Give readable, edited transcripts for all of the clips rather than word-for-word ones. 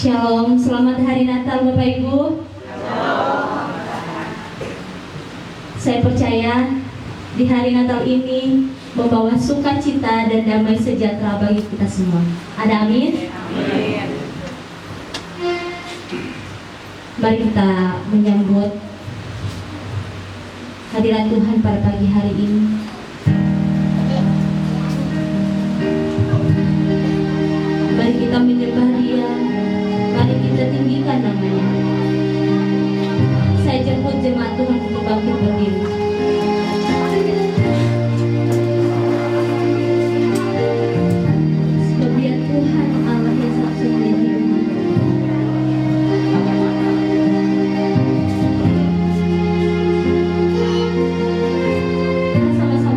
Shalom, selamat hari Natal Bapak Ibu. Saya percaya di hari Natal ini membawa sukacita dan damai sejahtera bagi kita semua. Ada amin? Amin. Mari kita menyambut hadirat Tuhan pada pagi hari ini. Mari kita menyembah Dia. Mari kita tinggikan namanya. Saya jemput jemaat Tuhan untuk bangkit berdiri. Sebab Dia Tuhan Allah yang satu-satunya hidup. Sama-sama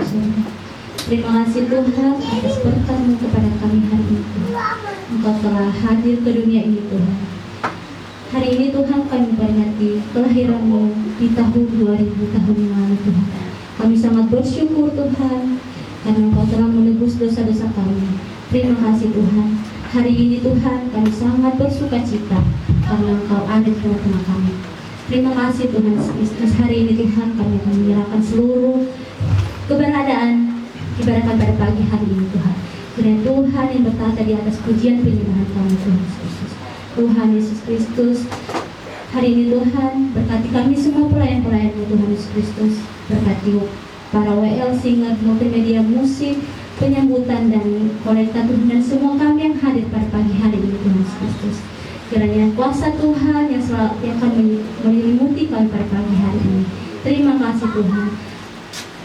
Tuhan. Terima kasih Tuhan atas berkat-Mu kepada kami hari ini. Engkau telah hadir ke dunia ini Tuhan. Hari ini Tuhan kami memperingati kelahiran-Mu di tahun 2000 tahun yang lalu Tuhan. Kami sangat bersyukur Tuhan karena Engkau telah menebus dosa-dosa kami. Terima kasih Tuhan. Hari ini Tuhan kami sangat bersuka cita karena Engkau ada di tengah-tengah kami. Terima kasih Tuhan Yesus Kristus. Hari ini Tuhan kami akan menyerahkan seluruh keberadaan ibaratkan pada pagi hari ini Tuhan. Kiranya Tuhan yang bertata di atas pujian penyembahan kami Tuhan Yesus Kristus. Tuhan Yesus Kristus, hari ini Tuhan berkati kami semua pelayan-pelayan-Mu Tuhan Yesus Kristus. Berkati para WL, singer, multimedia, musik, penyambutan dan kolekta Tuhan dan semua kami yang hadir pada pagi hari ini Tuhan Yesus Kristus. Kiranya kuasa Tuhan yang akan menyelimuti kami pada pagi hari ini. Terima kasih Tuhan.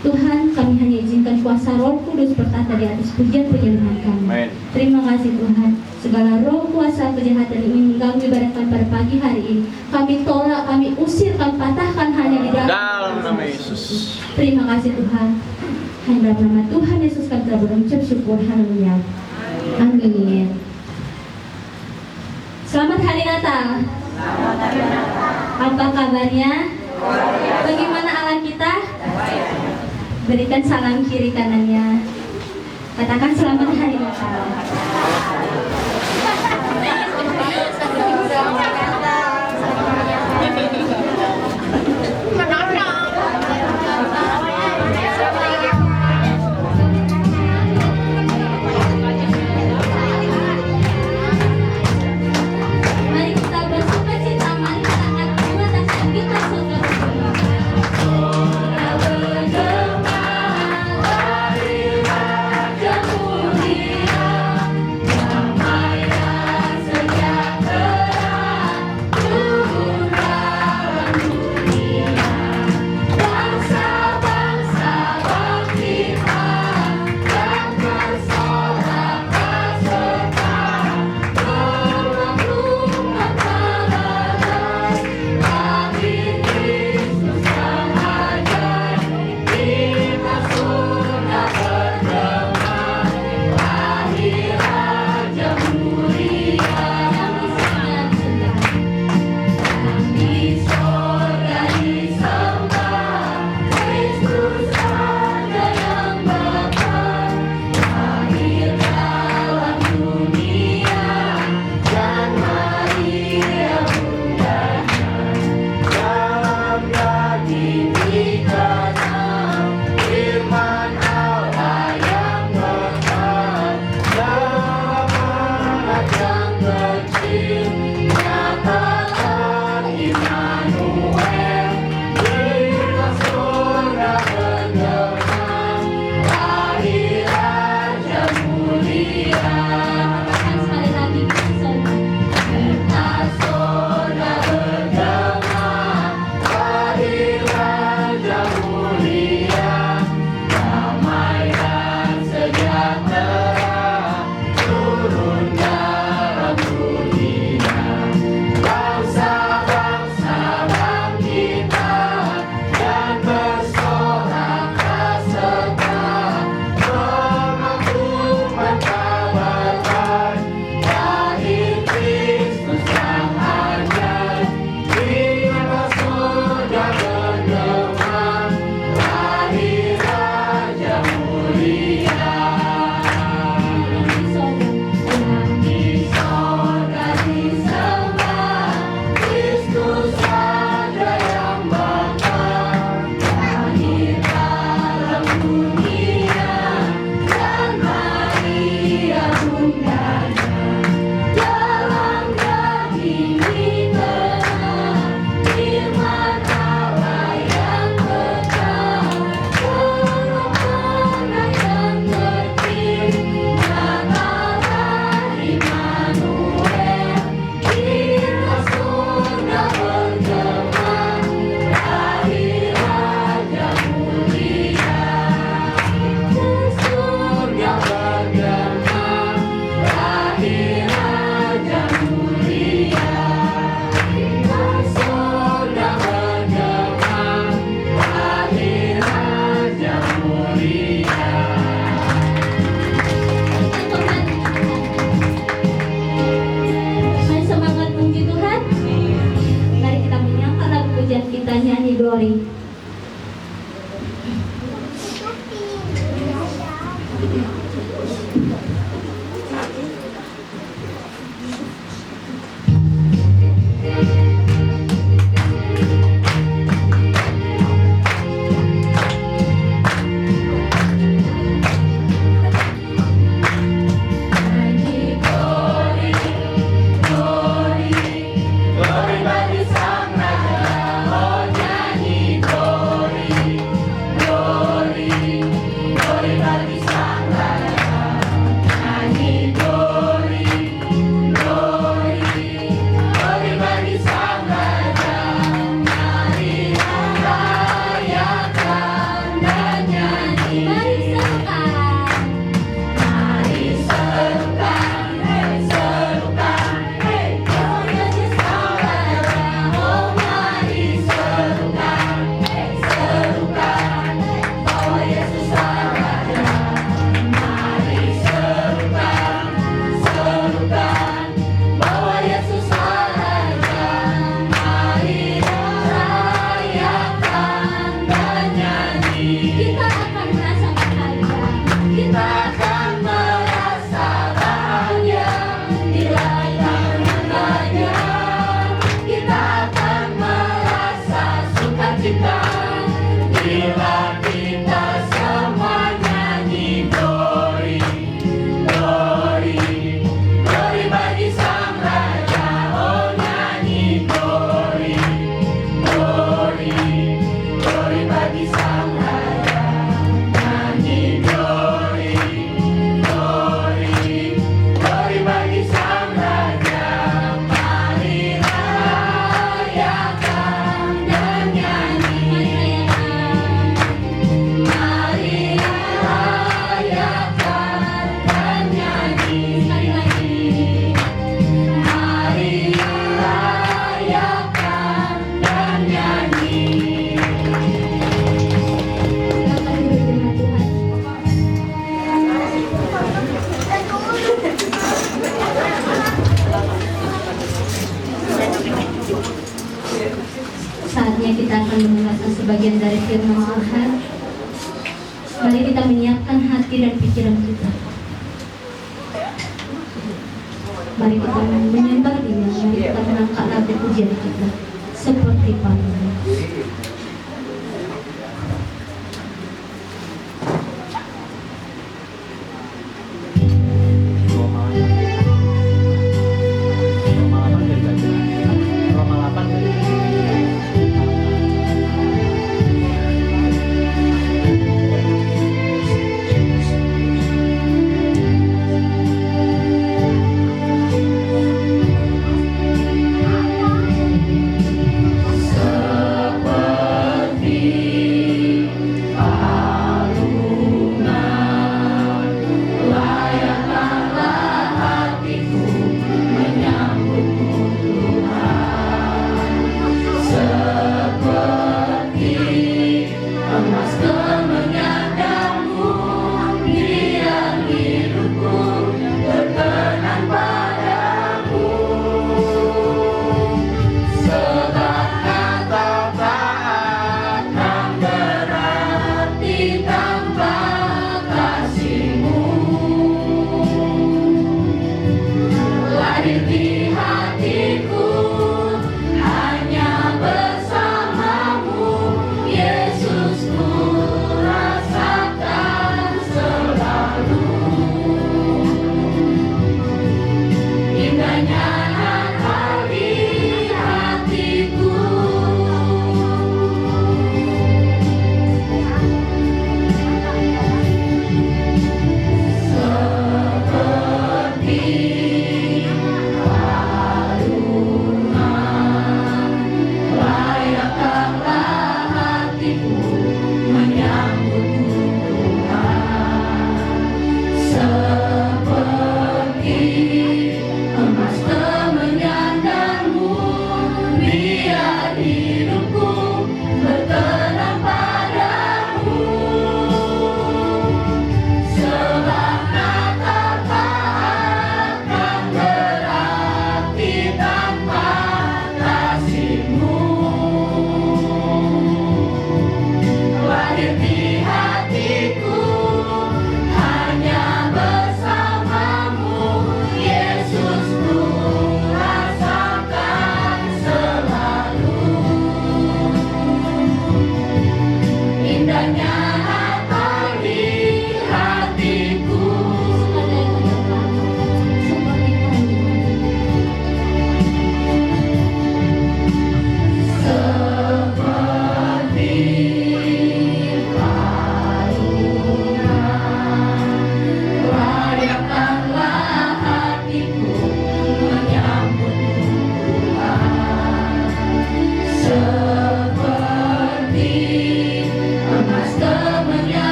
Tuhan, kami hanya izinkan kuasa Roh Kudus bertata di atas pujian penyembahan kami. Amen. Terima kasih Tuhan. Segala roh kuasa kejahatan ini mengganggu ibaratkan pada pagi hari ini, kami tolak, kami usir, kami patahkan hanya di dalam nama Yesus. Terima kasih Tuhan. Hanya dalam nama Tuhan Yesus kami telah berucap syukur. Haleluya. Amin. Selamat Hari Natal. Apa kabarnya? Bagaimana Allah kita? Berikan salam kiri kanannya. Katakan selamat Hari Natal. Mari kita bersuka cita, mari kita angkat dua tangan kita saudara. Kemuliaan Glory. Saatnya kita akan mendengarkan sebagian dari firman Tuhan. Mari kita menyiapkan hati dan pikiran kita. Mari kita menyembah Dia. Mari kita mengangkat nada pujian kita seperti panggilan. Seperti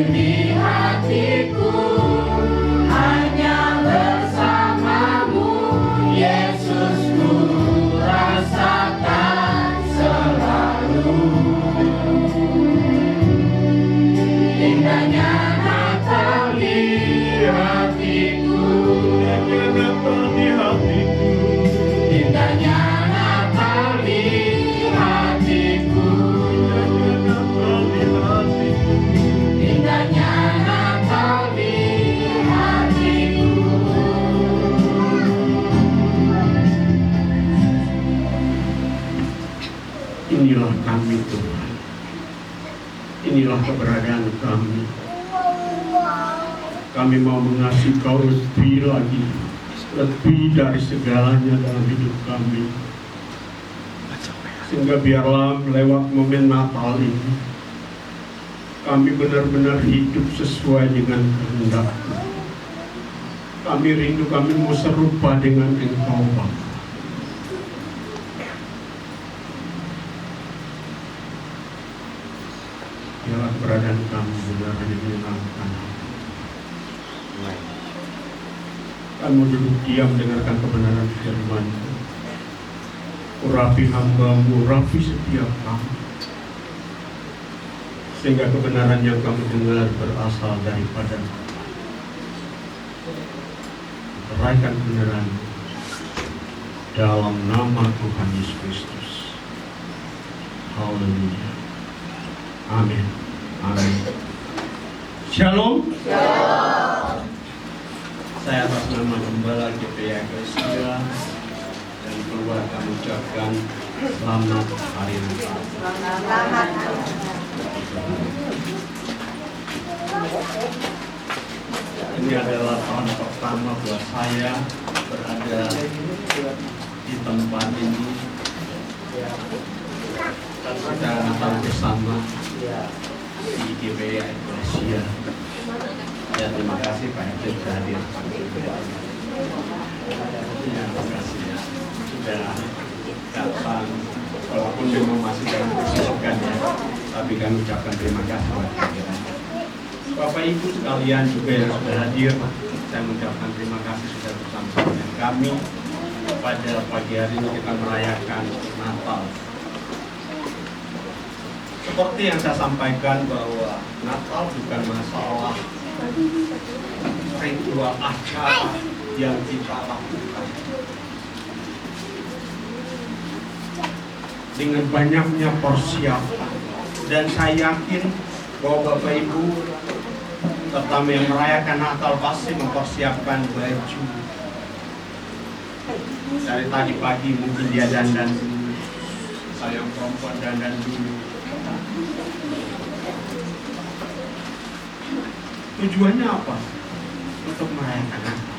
di hatiku, hanya bersamamu, Yesus ku rasakan selalu. Indahnya Natal di hatiku, indahnya Natal di hatiku, indahnya Natal di hatiku, indahnya Natal di hatiku. Inilah kami Tuhan, inilah keberadaan kami. Kami mau mengasihi Kau lebih lagi, lebih dari segalanya dalam hidup kami. Sehingga biarlah lewat momen Natal ini, kami benar-benar hidup sesuai dengan kehendak-Mu. Kami rindu, kami mau serupa dengan Engkau Bapa. Biarlah keberadaan kami benar-benar menyenangkan. Kami mau duduk diam dengarkan kebenaran firman-Mu. Urapi hamba-Mu, urapi setiap kami, sehingga kebenaran yang kami dengar berasal daripada Uraikan kebenaran dalam nama Tuhan Yesus Kristus. Haleluya. Amin. Amin. Shalom. Shalom. Saya atas nama Gembala GPI Eklesia dan keluarga mengucapkan selamat hari Natal. Selamat. Ini adalah tahun pertama buat saya berada di tempat ini dan kita Natal bersama di GPI Eklesia. Ya, terima kasih Pak Edi sudah hadir. Ya, terima kasih ya sudah datang walaupun memang masih dalam kesibukan ya, tapi kami ucapkan terima kasih buat kehadiran. Bapak Ibu sekalian juga yang sudah hadir, saya mengucapkan terima kasih sudah bersama dengan kami. Pada pagi hari ini kita merayakan Natal. Seperti yang saya sampaikan bahwa Natal bukan masalah ritual acara yang kita lakukan. Dengan banyaknya persiapan, dan saya yakin bahwa Bapak Ibu terutama yang merayakan Natal pasti mempersiapkan baju. Dari tadi pagi mungkin dia dandan dulu, saya yang perempuan dandan dulu. Tujuannya apa? Untuk merayakan Natal.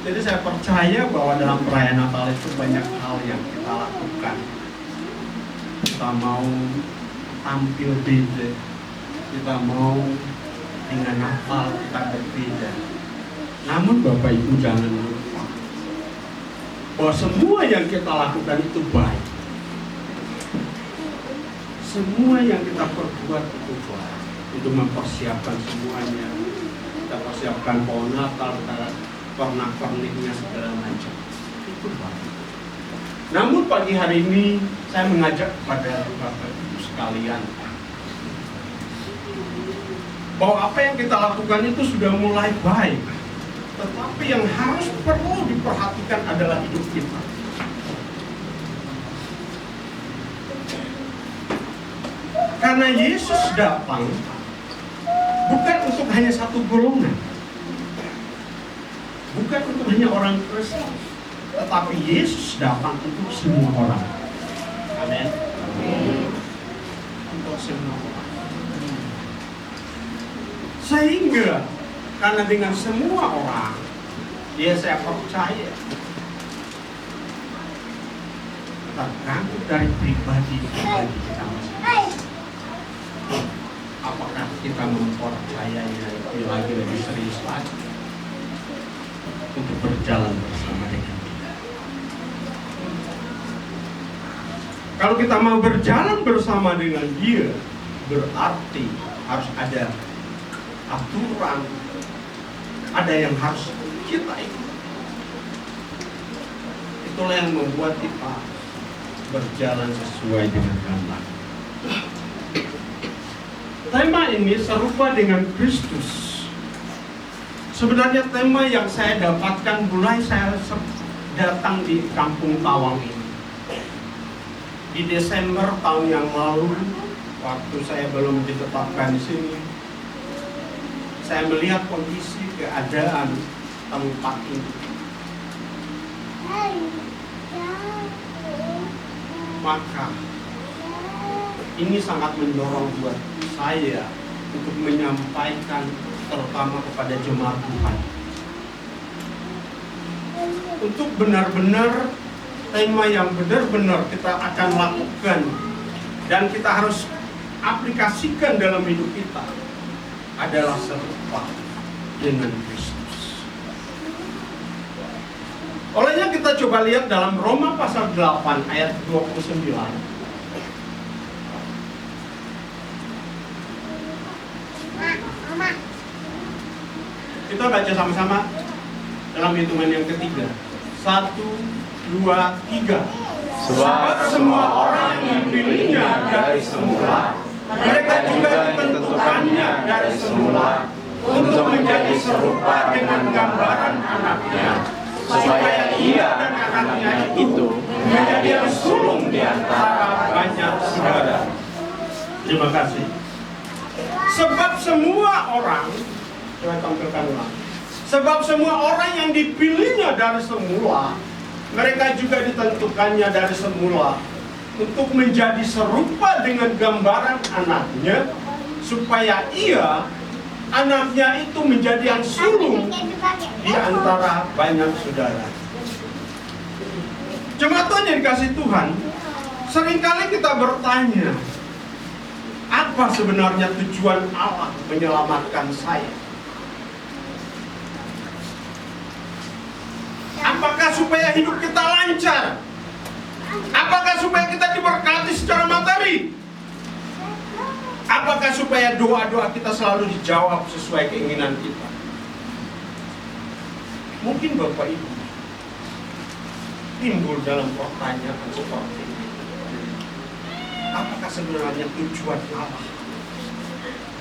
Jadi saya percaya bahwa dalam perayaan Natal itu banyak hal yang kita lakukan. Kita mau tampil beda, kita mau dengan Natal kita berbeda. Namun Bapak Ibu jangan lupa bahwa semua yang kita lakukan itu baik. Semua yang kita perbuat itu baik. Itu mempersiapkan semuanya. Kita persiapkan pohon Natal, kita pernak-perniknya segala macam. Itu baik. Namun pagi hari ini saya mengajak kepada Bapak Ibu sekalian bahwa apa yang kita lakukan itu sudah mulai baik, tetapi yang harus perlu diperhatikan adalah hidup kita. Karena Yesus datang bukan untuk hanya satu golongan, bukan untuk hanya orang Kristen, tetapi Yesus datang untuk semua orang. Amin. Untuk semua orang. Sehingga karena dengan semua orang, ya saya percaya tergantung dari pribadi kita masing-masing. Apakah kita mempercayainya lebih serius lagi untuk berjalan bersama dengan kita. Kalau kita mau berjalan bersama dengan Dia, berarti harus ada aturan, ada yang harus kita ikut. Itulah yang membuat kita berjalan sesuai dengan gambar. Tema ini serupa dengan Kristus. Sebenarnya tema yang saya dapatkan mulai saya datang di Kampung Tawang ini. Di Desember tahun yang lalu, waktu saya belum ditetapkan di sini, saya melihat kondisi keadaan tempat ini. Maka ini sangat mendorong buat saya untuk menyampaikan terutama kepada jemaat Tuhan, untuk benar-benar tema yang benar-benar kita akan lakukan dan kita harus aplikasikan dalam hidup kita adalah serupa dengan Kristus. Olehnya kita coba lihat dalam Roma pasal 8 ayat 29. Kita baca sama-sama dalam hitungan yang ketiga. 1, 2, 3. Sebab semua orang yang dipilihnya dari semula, mereka juga ditentukannya dari semula untuk menjadi serupa dengan gambaran anaknya, supaya ia dan anaknya itu menjadi yang sulung di antara Banyak saudara. Terima kasih. Sebab semua orang, coba tampilkan ulang. Sebab semua orang yang dipilihnya dari semula, mereka juga ditentukannya dari semula untuk menjadi serupa dengan gambaran anaknya, supaya ia, anaknya itu menjadi yang sulung di antara banyak saudara. Jemaat Tuhan yang dikasih Tuhan, seringkali kita bertanya, apa sebenarnya tujuan Allah menyelamatkan saya? Apakah supaya hidup kita lancar? Apakah supaya kita diberkati secara materi? Apakah supaya doa-doa kita selalu dijawab sesuai keinginan kita? Mungkin Bapak Ibu timbul dalam pertanyaan seperti ini. Apakah sebenarnya tujuan Allah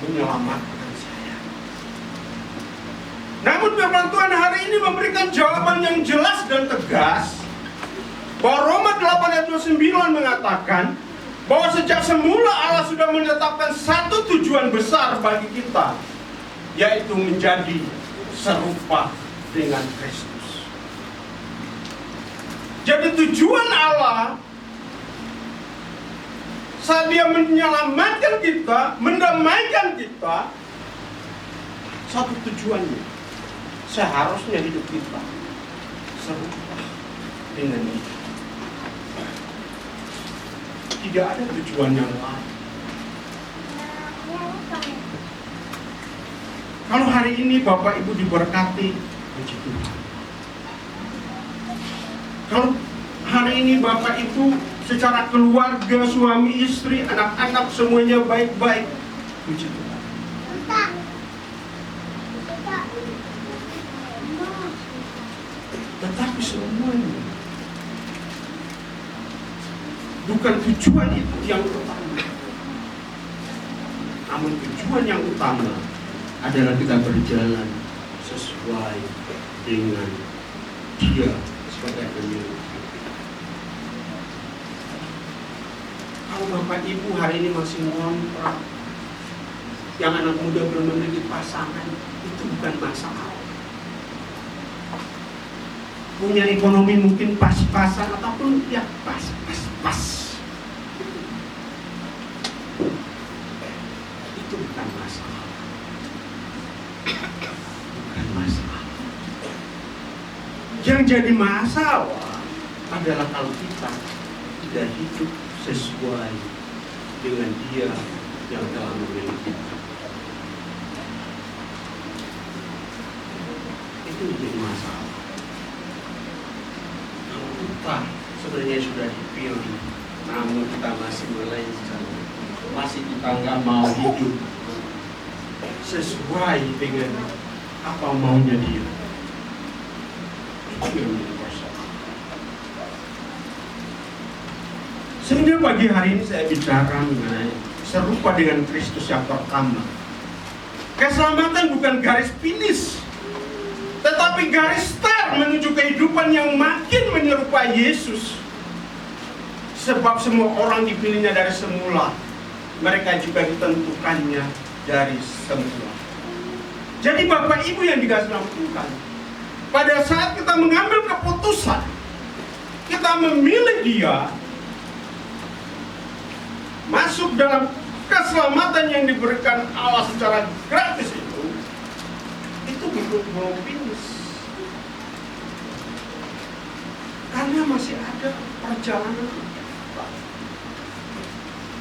menyelamatkan saya? Namun firman Tuhan hari ini memberikan jawaban yang jelas dan tegas, bahwa Roma 8 ayat 29 mengatakan bahwa sejak semula Allah sudah menetapkan satu tujuan besar bagi kita, yaitu menjadi serupa dengan Kristus. Jadi tujuan Allah saat Dia menyelamatkan kita, mendamaikan kita, satu tujuannya, seharusnya hidup kita serupa dengan Dia. Tidak ada tujuan yang lain. Kalau hari ini Bapak Ibu diberkati, puji Tuhan. Kalau hari ini Bapak Ibu secara keluarga, suami istri, anak-anak semuanya baik-baik, puji Tuhan. Tetapi semuanya bukan tujuan itu yang utama. Namun tujuan yang utama adalah kita berjalan sesuai dengan Dia sebagai pemilik. Kalau Bapak Ibu hari ini masih ngontrak, yang anak muda belum memiliki pasangan, itu bukan masalah. Punya ekonomi mungkin pas-pasan ataupun ya pas. Itu bukan masalah. Bukan masalah. Yang jadi masalah adalah kalau kita tidak hidup sesuai dengan Dia yang telah memilih kita. Itu menjadi masalah. Kalau kita sebenarnya sudah dipilih, namun kita masih melenceng, masih kita nggak mau hidup sesuai dengan apa maunya dia. Itu yang menjadi masalah. Sehingga pagi hari ini saya bicara mengenai serupa dengan Kristus yang pertama. Keselamatan bukan garis finish, tetapi garis start menuju kehidupan yang makin menyerupai Yesus. Sebab semua orang dipilihnya dari semula, mereka juga ditentukannya dari semula. Jadi Bapak Ibu yang dikasihi Tuhan, pada saat kita mengambil keputusan, kita memilih Dia masuk dalam keselamatan yang diberikan Allah secara gratis itu belum finish. Karena masih ada perjalanan.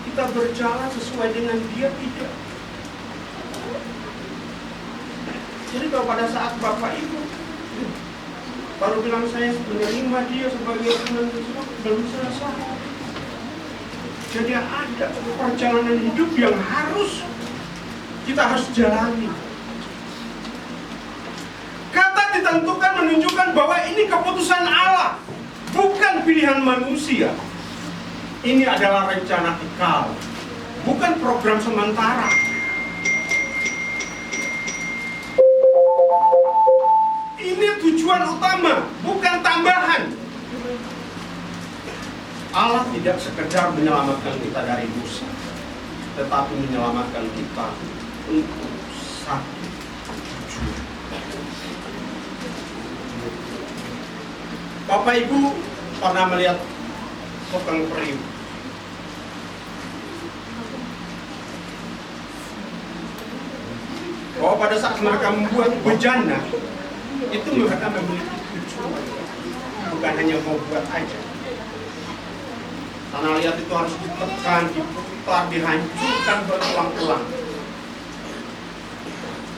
Kita berjalan sesuai dengan Dia tidak. Jadi kalau pada saat Bapak Ibu baru bilang saya menerima Dia sebagai Tuhan, belum selesai. Jadi ada perjalanan hidup yang kita harus jalani. Kata ditentukan menunjukkan bahwa ini keputusan Allah, bukan pilihan manusia. Ini adalah rencana kekal, bukan program sementara. Ini tujuan utama, bukan tambahan. Allah tidak sekedar menyelamatkan kita dari dosa, tetapi menyelamatkan kita untuk satu tujuan. Bapak Ibu pernah melihat tukang periuk? Bahwa pada saat mereka membuat bejana, itu mereka memiliki tujuan, bukan hanya mau buat aja. Tanah liat itu harus ditekan, diputar, dihancurkan berulang-ulang.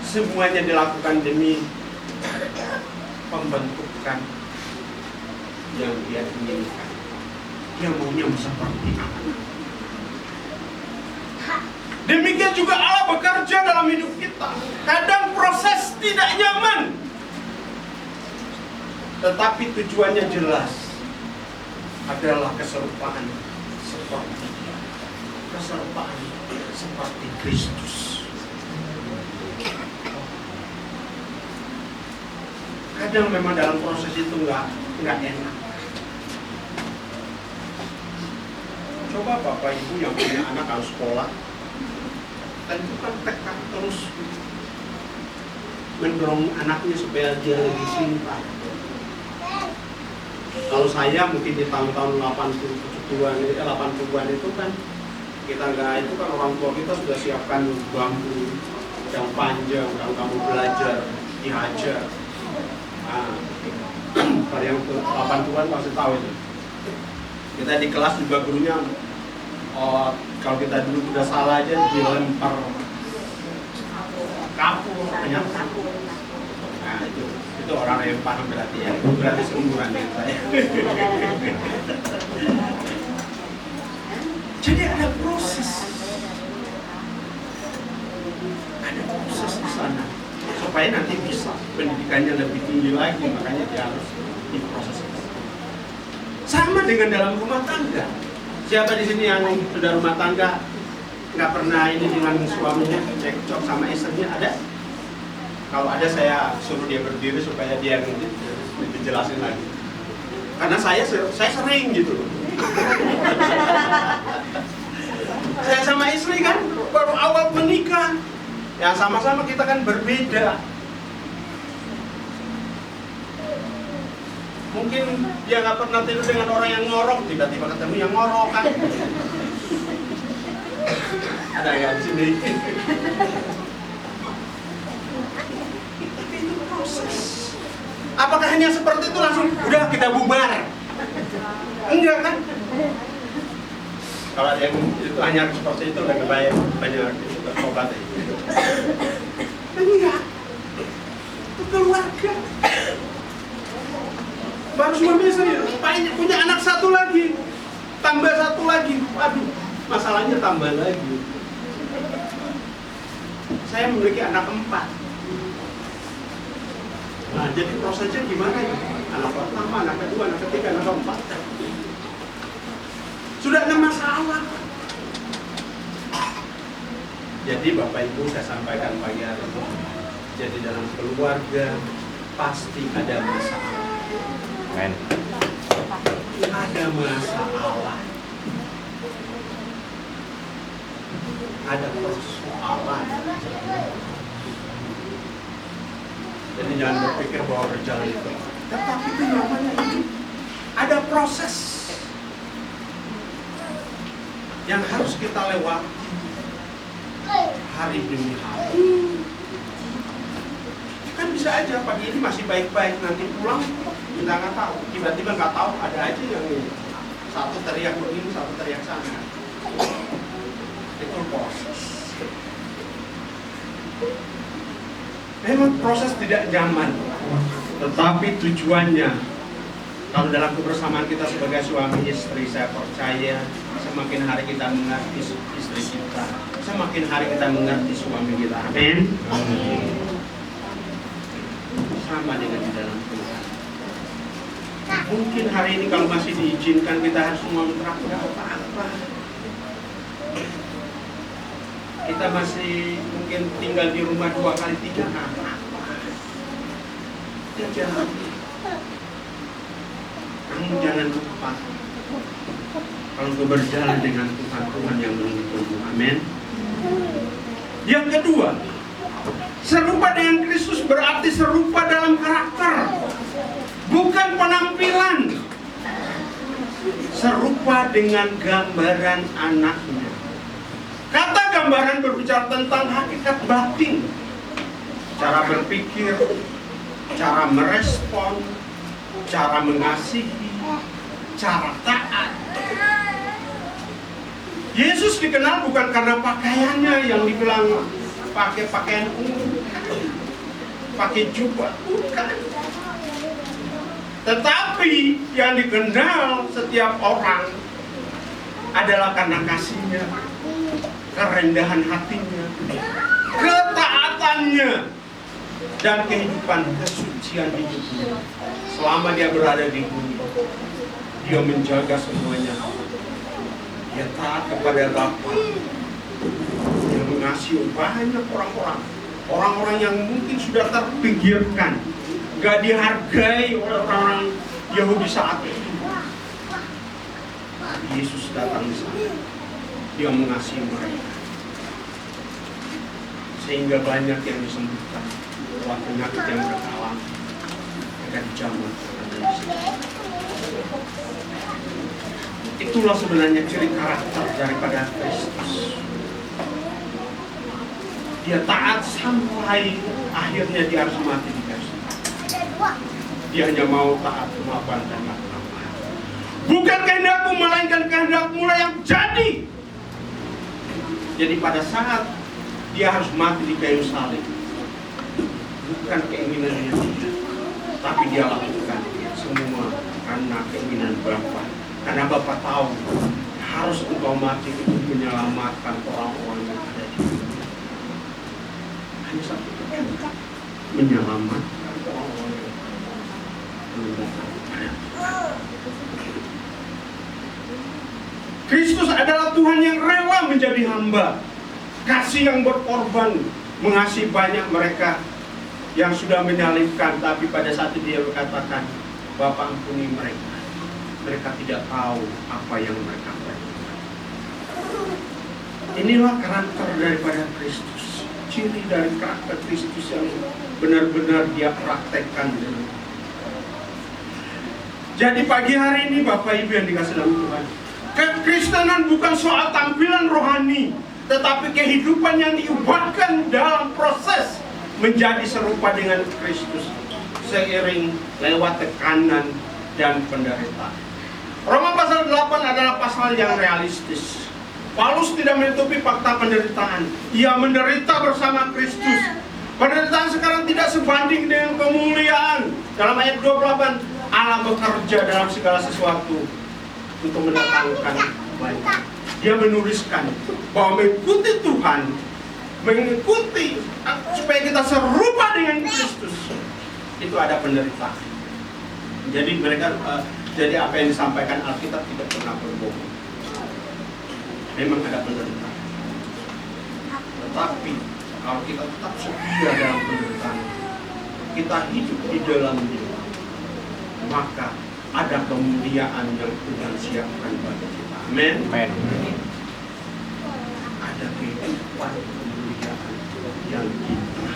Semuanya dilakukan demi pembentukan yang dia inginkan. Dia maunya seperti apa. Demikian juga Allah bekerja dalam hidup kita. Kadang proses tidak nyaman, tetapi tujuannya jelas, adalah keserupaan seperti Dia. Keserupaan seperti Kristus. Kadang memang dalam proses itu nggak enak. Coba Bapak Ibu yang punya anak harus sekolah, tentukan tekad terus mendorong anaknya supaya dia lebih pintar. Kalau saya mungkin di tahun-tahun 80-an itu kan kita itu kan orang tua kita sudah siapkan bangku yang panjang, kalau kamu belajar dihajar. Nah, pada yang 80-an pasti tahu itu. Kita di kelas juga gurunya, kalau kita dulu udah salah aja dilempar kapur, ternyata. Nah itu orang yang paham berarti ya, berarti seumuran dengan saya. Jadi ada proses di sana supaya nanti bisa pendidikannya lebih tinggi lagi, makanya dia harus diproses. Sama dengan dalam rumah tangga. Siapa di sini yang sudah rumah tangga nggak pernah ini dengan suaminya cekcok sama istrinya? Ada? Kalau ada saya suruh dia berdiri supaya dia lebih jelasin lagi. Karena saya sering gitu. Saya sama istri kan baru awal menikah, ya sama-sama kita kan berbeda. Mungkin dia nggak pernah tidur dengan orang yang ngorok, tiba-tiba ketemu yang ngorok kan. Ada yang di sini. Apakah hanya seperti itu langsung udah kita bubar? Enggak kan? Kalau yang itu hanya seperti itu lebih baik banyak obat. Enggak. Itu keluarga. Baru suami istri punya anak satu lagi. Tambah satu lagi, waduh, masalahnya tambah lagi. Saya memiliki anak 4. Nah, jadi prosesnya gimana ya? Anak pertama, anak kedua, anak ketiga, anak keempat. Sudah ada masalah. Jadi Bapak Ibu saya sampaikan pagi hari ini. Jadi dalam keluarga pasti ada masalah. Amen. Ada masalah. Ada persoalan. Jadi jangan berpikir bahwa berjalan itu. Tetapi itu namanya hidup. Ada proses yang harus kita lewati hari demi hari. Kan bisa aja pagi ini masih baik-baik, nanti pulang kita nggak tahu. Tiba-tiba nggak tahu, ada aja yang ini. Satu teriak begini, satu teriak sana. Itu proses. Memang proses tidak nyaman, tetapi tujuannya, kalau dalam kebersamaan kita sebagai suami istri, saya percaya semakin hari kita mengerti istri kita, semakin hari kita mengerti suami kita. Amin. Sama dengan di dalam Tuhan. Mungkin hari ini kalau masih diizinkan kita harus ngontrak, nggak apa-apa. Kita masih mungkin tinggal di rumah 2 kali 3 apa-apa. Jangan. Kamu jangan lupa. Kalau kau berjalan dengan Tuhan, Tuhan yang menuntunmu. Amin. Yang kedua, serupa dengan Kristus berarti serupa dalam karakter, bukan penampilan. Serupa dengan gambaran anaknya. Kata gambaran berbicara tentang hakikat batin, cara berpikir, cara merespon, cara mengasihi, cara taat. Yesus dikenal bukan karena pakaiannya yang dibilang pakai pakaian umum, pakai jubah, bukan. Tetapi yang dikenal setiap orang adalah karena kasihnya, kerendahan hatinya, ketaatannya, dan kehidupan kesucian hidupnya. Selama dia berada di bumi, dia menjaga semuanya. Dia taat kepada Bapa. Dia mengasihi banyak orang-orang yang mungkin sudah terpinggirkan, gak dihargai oleh orang Yahudi saat itu. Yesus datang di sana. Dia mengasihi mereka, sehingga banyak yang disembuhkan lewat penyakit yang mereka alami. Mereka dijamah. Itulah sebenarnya ciri karakter daripada Kristus. Dia taat sampai akhirnya dia harus mati di kayu. Dia hanya mau taat kemampuan dan kemampuan. Bukan kehendakmu, melainkan kehendakmu yang jadi. Jadi pada saat dia harus mati di kayu salib, bukan keinginannya dia, tapi dia lakukan semua karena keinginan Bapa. Karena Bapa tahu harus engkau mati untuk menyelamatkan orang-orang yang ada di dunia. Hanya satu tujuan, menyelamatkan orang-orang yang ada. Kristus adalah Tuhan yang rela menjadi hamba, kasih yang berkorban, mengasihi banyak mereka yang sudah menyalibkan, tapi pada saat itu dia berkatakan, Bapa ampuni mereka. Mereka tidak tahu apa yang mereka lakukan. Inilah karakter daripada Kristus. Ciri dari karakter Kristus yang benar-benar dia praktekkan. Jadi pagi hari ini Bapak Ibu yang dikasih dalam Tuhan, kekristenan bukan soal tampilan rohani, tetapi kehidupan yang diubahkan dalam proses menjadi serupa dengan Kristus seiring lewat tekanan dan penderitaan. Roma pasal 8 adalah pasal yang realistis. Paulus tidak menutupi fakta penderitaan. Ia menderita bersama Kristus. Penderitaan sekarang tidak sebanding dengan kemuliaan. Dalam ayat 28, Allah bekerja dalam segala sesuatu untuk mendatangkan kebaikan. Dia menuliskan bahwa mengikuti Tuhan, mengikuti supaya kita serupa dengan Kristus, itu ada penderitaan. Jadi jadi apa yang disampaikan Alkitab tidak pernah berbohong. Memang ada penderitaan. Tetapi kalau kita tetap setia dalam penderitaan, kita hidup di dalamnya, maka ada kemuliaan yang Tuhan siapkan bagi kita. Amin. Ada kehidupan kemuliaan yang kita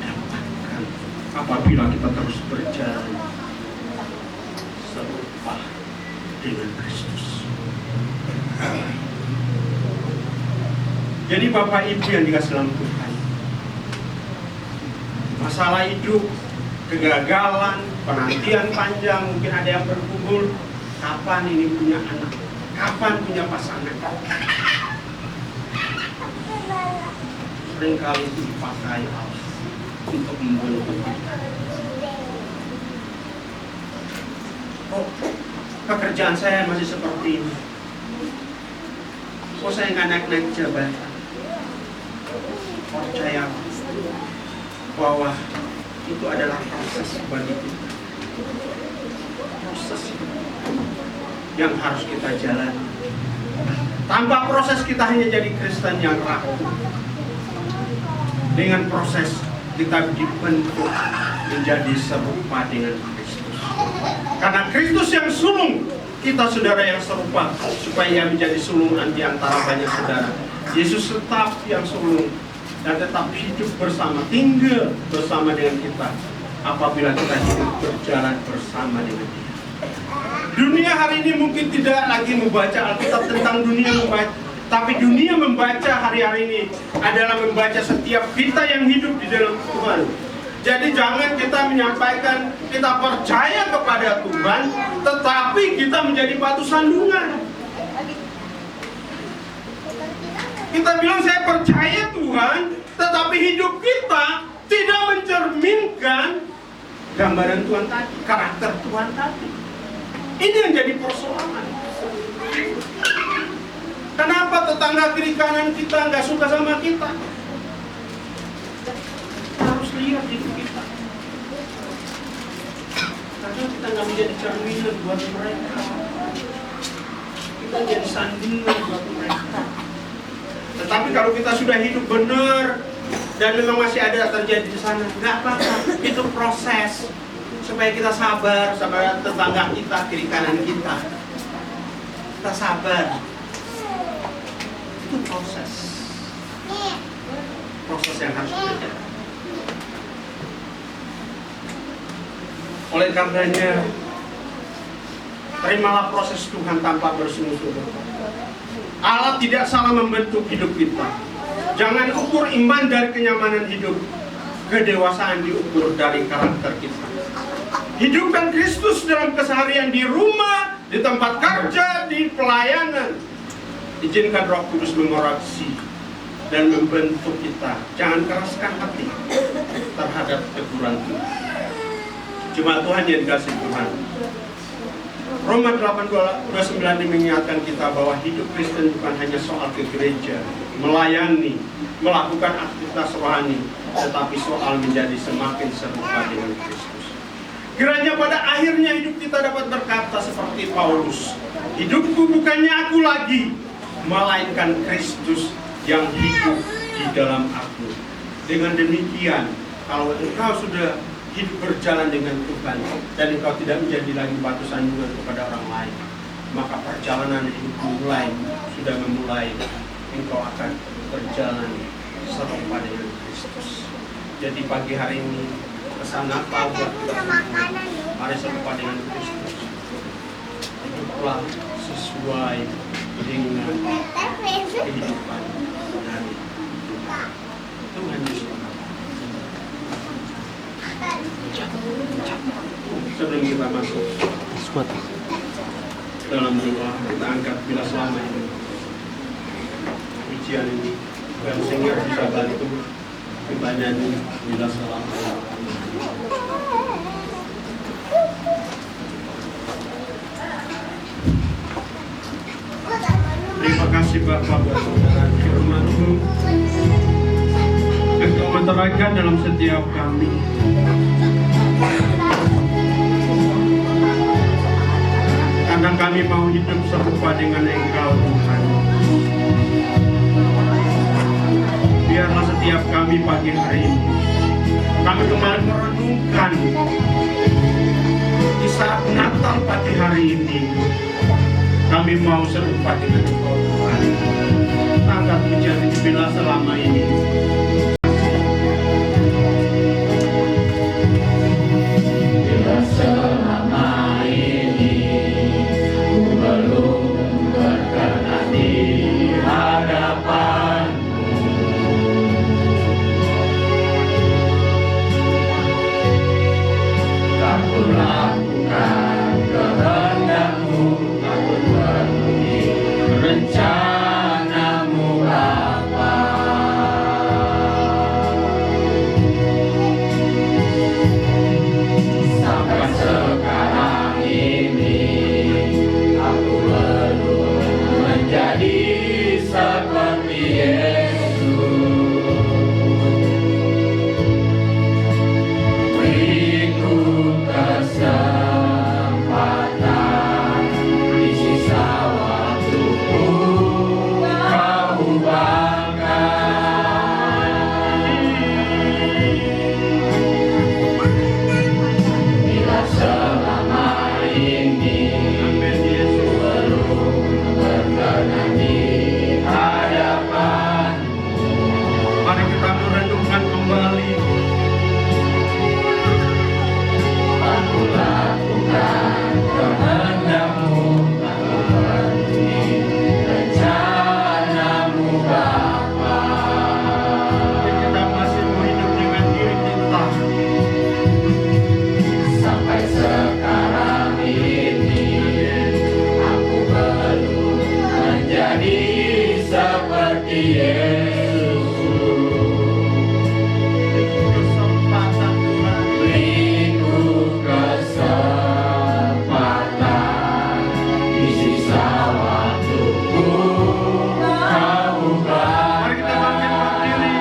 dapatkan apabila kita terus berjalan serupa dengan Kristus. Jadi Bapak Ibu yang dikasihi dalam Tuhan, masalah hidup, kegagalan, penantian panjang, mungkin ada yang bergumul, kapan ini punya anak, kapan punya pasangan. Seringkali itu dipakai Allah untuk membentuk kita. Oh, pekerjaan saya masih seperti ini. Oh, saya nggak naik-naik jabatan. Percaya bahwa itu adalah proses bagi kita. Proses yang harus kita jalani. Tanpa proses kita hanya jadi Kristen yang rapuh. Dengan proses kita dibentuk menjadi serupa dengan Kristus. Karena Kristus yang sulung, kita saudara yang serupa, supaya menjadi sulung di antara banyak saudara. Yesus tetap yang sulung dan tetap hidup bersama, tinggal bersama dengan kita apabila kita hidup berjalan bersama dengan Dia. Dunia hari ini mungkin tidak lagi membaca Alkitab tentang dunia membaca, tapi dunia membaca hari-hari ini adalah membaca setiap kita yang hidup di dalam Tuhan. Jadi jangan kita menyampaikan kita percaya kepada Tuhan, tetapi kita menjadi batu sandungan. Kita bilang saya percaya Tuhan, tetapi hidup kita tidak mencerminkan gambaran Tuhan tadi, karakter Tuhan tadi. Ini yang jadi persoalan. Kenapa tetangga kiri kanan kita nggak suka sama kita? Kita harus lihat hidup kita. Karena kita nggak menjadi cerminan buat mereka. Kita jadi sandungan buat mereka. Tetapi kalau kita sudah hidup benar dan memang masih ada terjadi di sana, nggak apa-apa. Itu proses supaya kita sabar sama tetangga kita kiri kanan kita. Kita sabar. Itu proses yang harus terjadi. Oleh karenanya, terimalah proses Tuhan tanpa bersungguh-sungguh. Allah tidak salah membentuk hidup kita. Jangan ukur iman dari kenyamanan hidup. Kedewasaan diukur dari karakter kita. Hidupkan Kristus dalam keseharian di rumah, di tempat kerja, di pelayanan. Izinkan Roh Kudus mengoreksi dan membentuk kita. Jangan keraskan hati terhadap teguran Tuhan. Jemaat Tuhan yang dikasihi Tuhan, Roma 8:29 mengingatkan kita bahwa hidup Kristen bukan hanya soal ke gereja, melayani, melakukan aktivitas rohani, tetapi soal menjadi semakin serupa dengan Kristus. Kiranya pada akhirnya hidup kita dapat berkata seperti Paulus, hidupku bukannya aku lagi, melainkan Kristus yang hidup di dalam aku. Dengan demikian, kalau engkau sudah hidup berjalan dengan Tuhan dan engkau tidak menjadi lagi batu sandungan kepada orang lain, maka perjalanan hidupmu sudah memulai. Engkau akan berjalan serupa dengan Kristus. Jadi pagi hari ini pesan apa buat kita semua? Mari serupa dengan Kristus. Hiduplah sesuai dengan kehidupan dari Tuhan Yesus. Sebelum kita masuk dalam doa, kita angkat bila selama ini ujian ini dan sehingga bisa bantu kita nyanyi bila selama ini. Terima kasih Bapak buat kebenaran firman-Mu yang Kau menerangkan dalam setiap kami. Karena kami mau hidup serupa dengan Engkau Tuhan. Biarlah setiap kami pagi hari ini kami kembali merenungkan di saat Natal pagi hari ini. Kami mau serupa dengan Engkau Tuhan. Angkat pujian bila selama ini. Bila selama ini ku belum berkenan di hadapan-Mu, tak ku lakukan kehendak-Mu, tak ku penuhi rencana-Mu Bapa. Sampai sekarang ini aku belum menjadi seperti Yesus. Beriku kesempatan di sisa waktuku, Kau ubahkan. Bila selama ini Amin Yesus. belum berkenan di hadapan-Mu, Mari kita merenungkan kembali. tak ku lakukan kehendak-Mu, tak ku penuhi rencana-Mu Bapa. Kita masih mau hidup dengan diri kita. Sampai sekarang ini aku belum menjadi seperti Yesus. Kesempatan Tuhan. Beriku kesempatan di sisa waktuku, Kau Mari kita bangkitkan diri.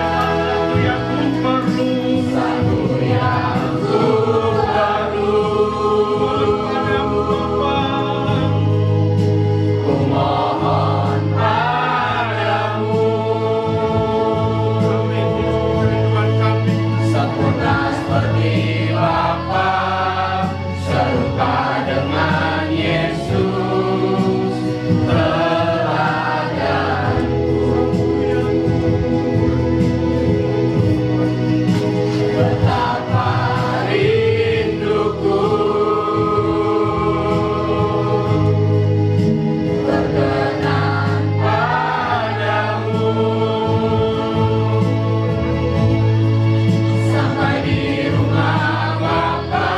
Satu yang ku perlu. Satu yang ku perlu, Padamu Bapa. ku mohon padamu. Amin Yesus, Tuhan kami. Sempurna seperti Bapa, serupa dengan Yesus, teladanku. Betapa rinduku berkenan padamu. Sampai di rumah Bapa,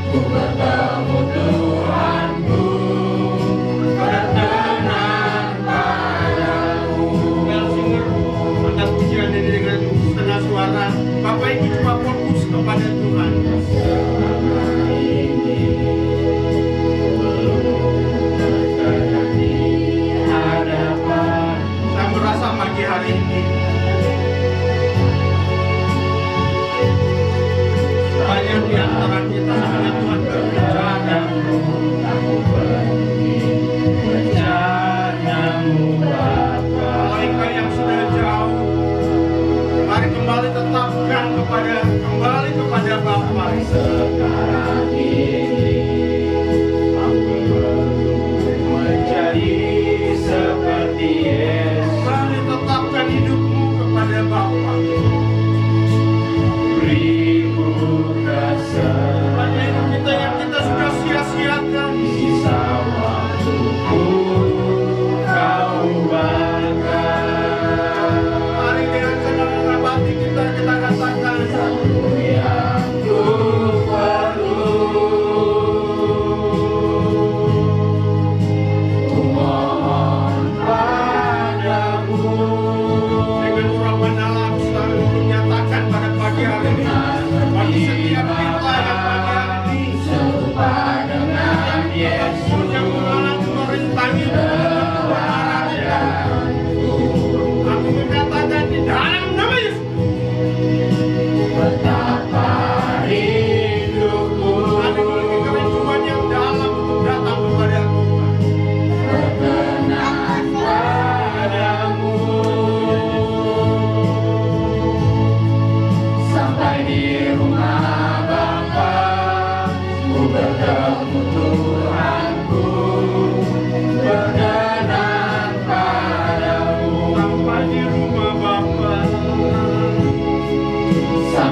ku bertemu Tuhanku, berkenan padamu. Well singer, angkat pujian ini dengan setengah suara. Bapak Ibu coba fokus kepada Tuhan. Selama ini belum berkenan di hadapan. Saya merasa pagi hari ini banyak di antara kita sebenarnya Tuhan berbicara. Aku penuhi rencana-Mu Bapa. Mereka yang sudah jauh, mari kembali tetapkan kembali kepada Bapa. Sekarang ini aku belum menjadi seperti Yesus. Kembali tetapkan hidupmu kepada Bapa. Beriku Banyak hidup kesempatan kita yang kita sudah sia-siakan. sisa waktuku, Kau ubahkan. Mari dengan senang hati kita katakan. Satu yang ku perlu,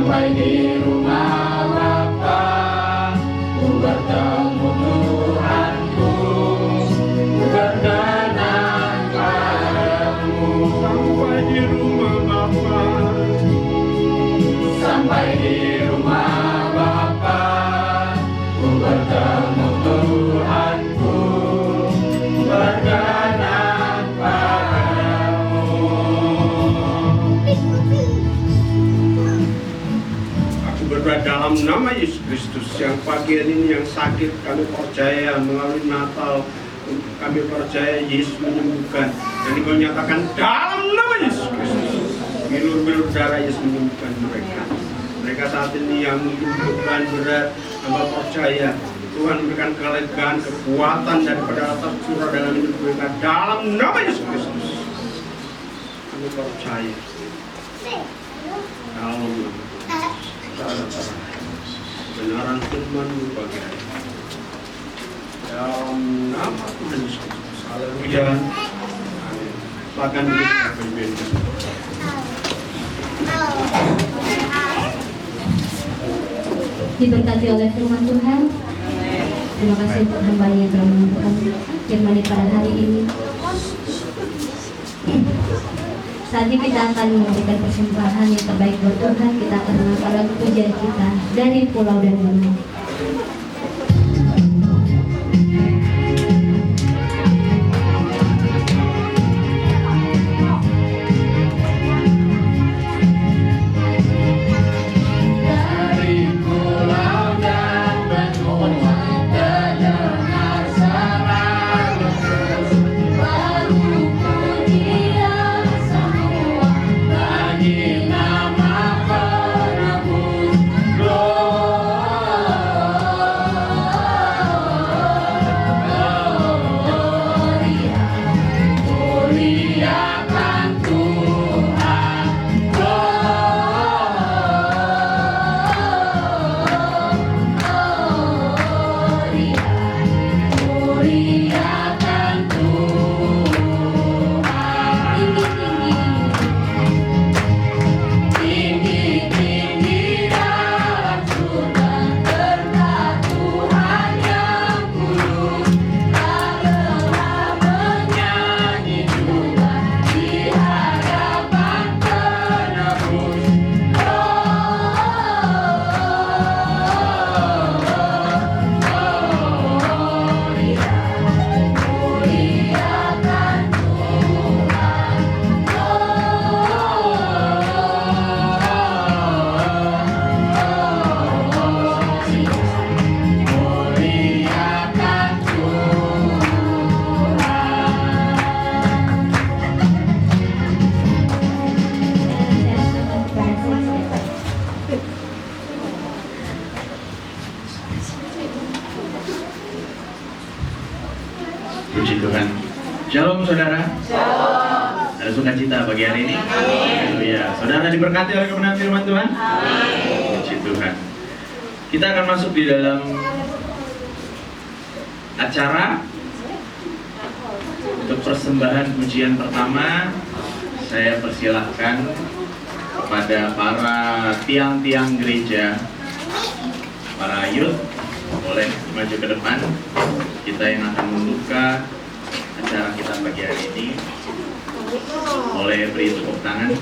Sampai di rumah Bapa, ku bertemu Tuhanku, ku berkenan padamu. Sampai di rumah Bapa, Sampai di rumah Bapa, ku bertemu Tuhanku, berkenan padamu. aku berdoa dalam nama Yesus Kristus yang pagi ini yang sakit kami percaya melalui Natal kami percaya Yesus menyembuhkan dan Engkau nyatakan dalam nama Yesus Kristus bilur-bilur darah Yesus menyembuhkan mereka saat ini yang membutuhkan berat hamba percaya Tuhan memberikan kelegaan kekuatan daripada atas surah dalam hidup mereka dalam nama Yesus Kristus kami percaya dalam nama kebenaran firman-Mu bagi kami. Dalam nama Tuhan Yesus Kristus. Haleluya. Amin. Silakan duduk Bapak Ibu. Diberkati oleh firman Tuhan. Terima kasih untuk hamba yang telah menyampaikan firman pada hari ini. Saat ini kita akan memberikan persembahan yang terbaik buat Tuhan. Kita akan mengangkat lagu pujian kita dari Pulau dan Gunung. Dari pulau dan benua terdengar serak letus, baru pujian semua bagi nama penebus. Gloria, muliakan Tuhan. Muliakan Tuhan. Tinggi-tinggi dalam surga berkat Tuhan yang kudus. Tak lelah menyanyi juga di hadapan penebus. Muliakan Tuhan. Muliakan Puji Tuhan. Shalom saudara. Shalom. Ada sukacita pagi hari ini. Haleluya. Saudara diberkati oleh kebenaran firman Tuhan. Puji Tuhan. Kita akan masuk di dalam acara untuk persembahan pujian pertama. Saya persilahkan kepada para tiang-tiang gereja, para youth, boleh maju ke depan. Kita yang akan membuka acara kita pagi hari ini. Boleh beri tepuk tangan.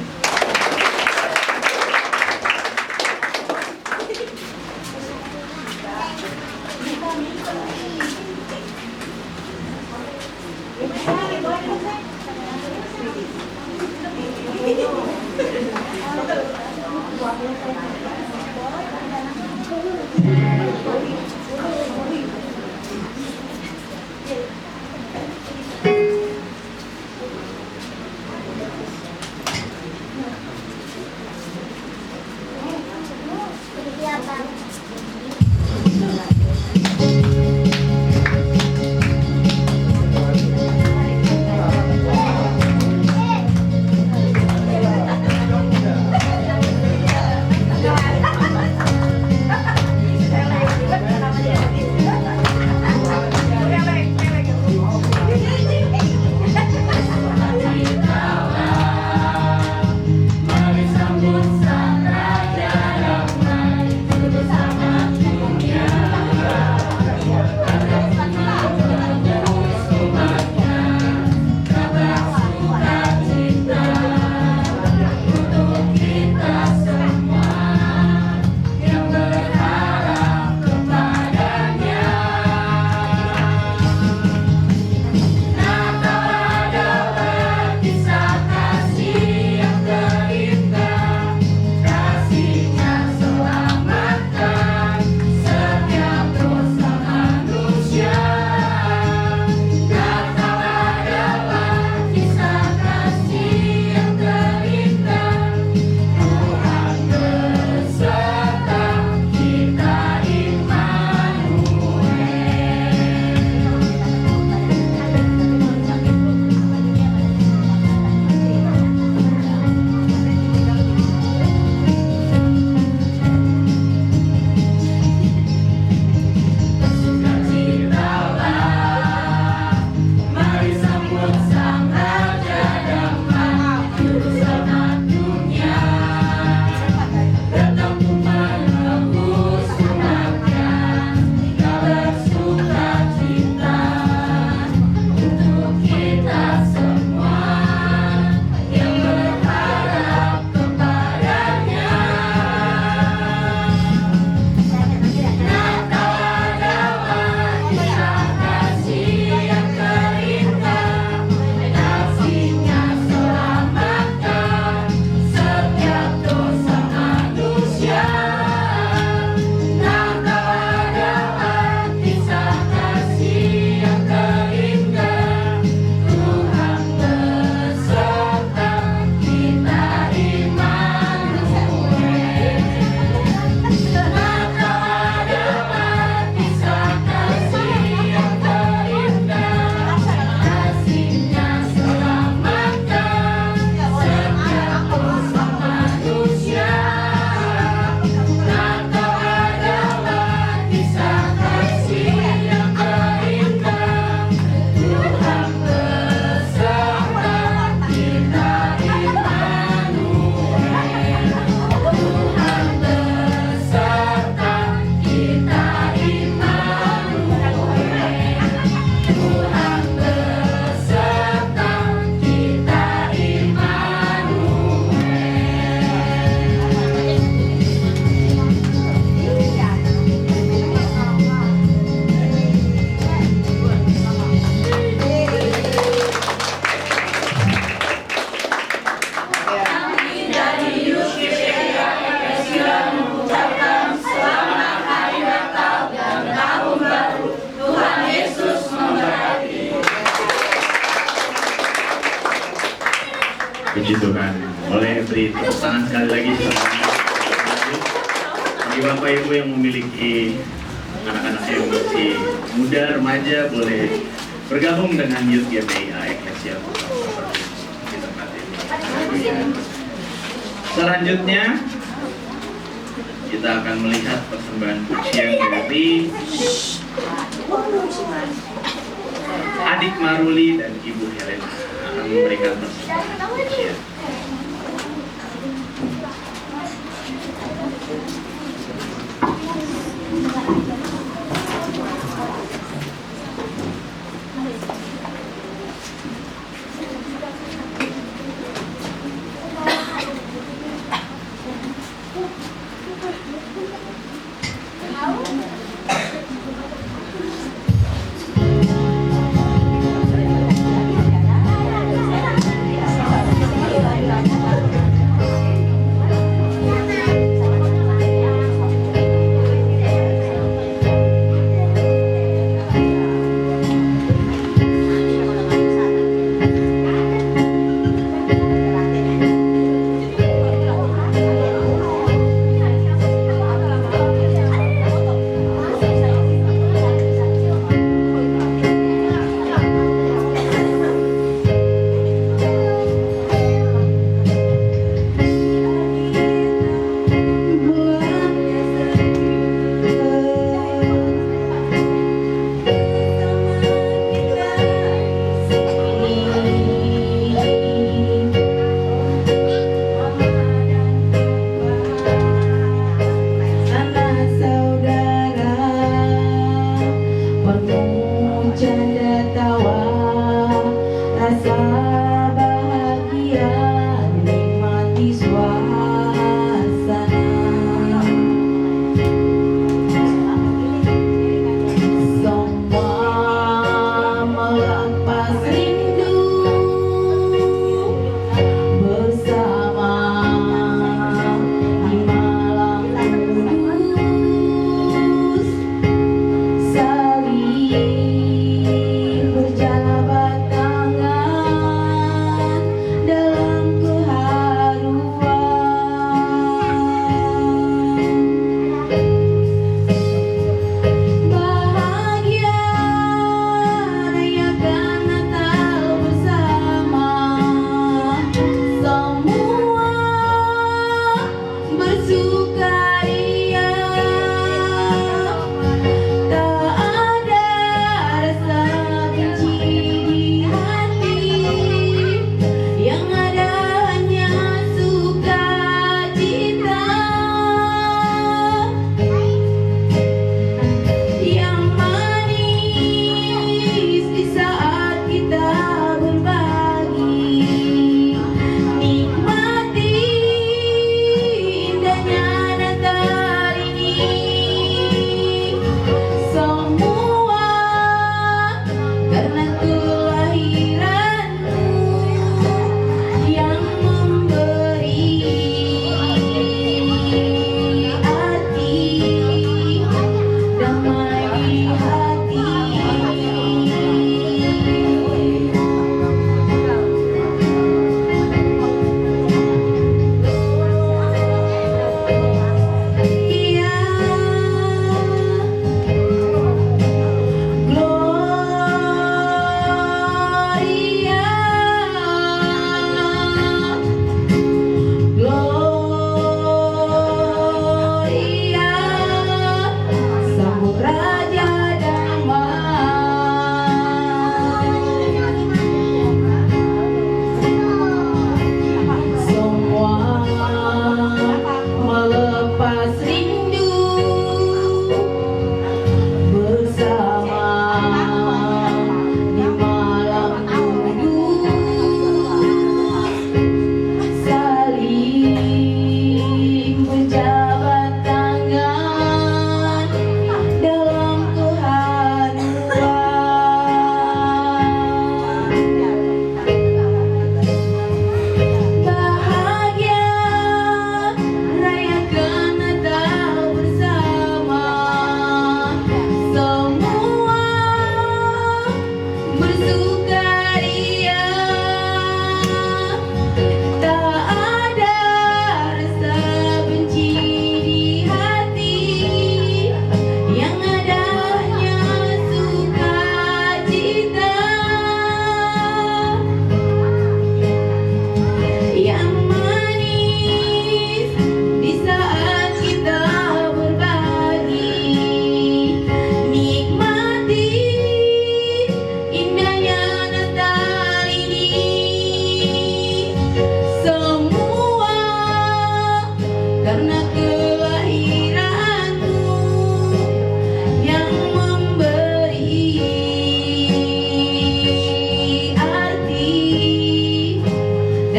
Puji Tuhan. Boleh beri tepuk tangan sekali lagi. Bagi Bapak Ibu yang memiliki anak-anak yang masih muda, remaja, boleh bergabung dengan Youth GPIA Eklesia di tempat ini. Selanjutnya kita akan melihat persembahan pujian dari adik Maruli dan Ibu Helena akan memberikan persembahan pujian.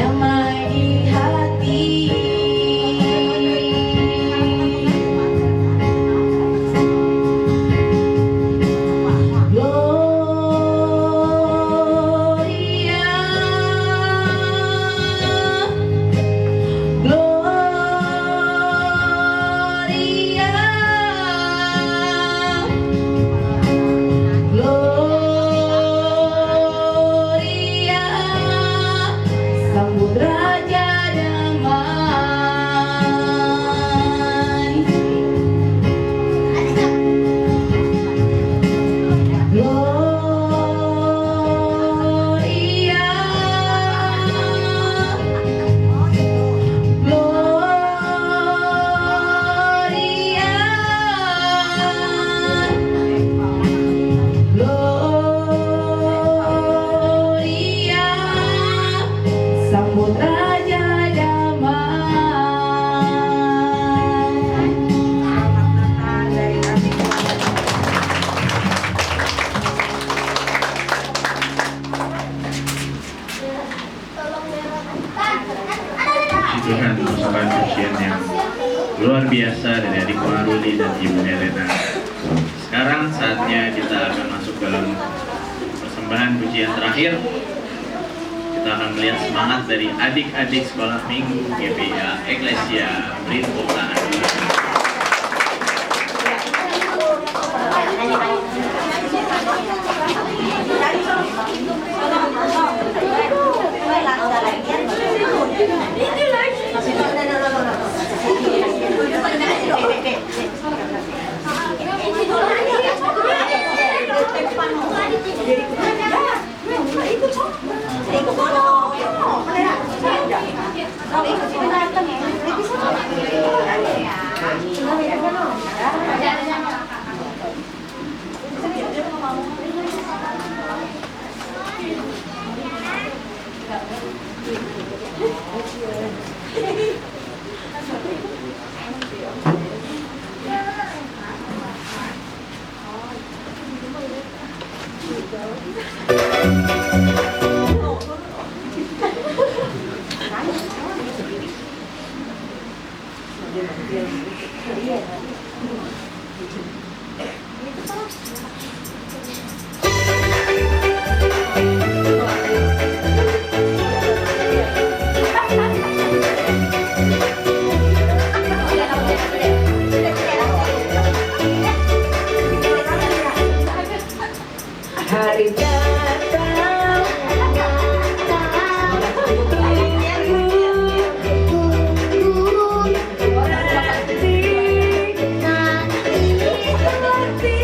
damai di hati. Gloria, Gloria, Gloria, sambut Raja damai. Gloria, Gloria, Gloria, sambut Raja Puji Tuhan, merupakan pujian yang luar biasa dari adik Maruli dan Ibu Helena. Sekarang saatnya kita akan masuk dalam persembahan pujian terakhir. Kita akan melihat semangat dari adik-adik sekolah minggu GPA Eklesia Beri tepuk tangan dulu. Hari datang, nanti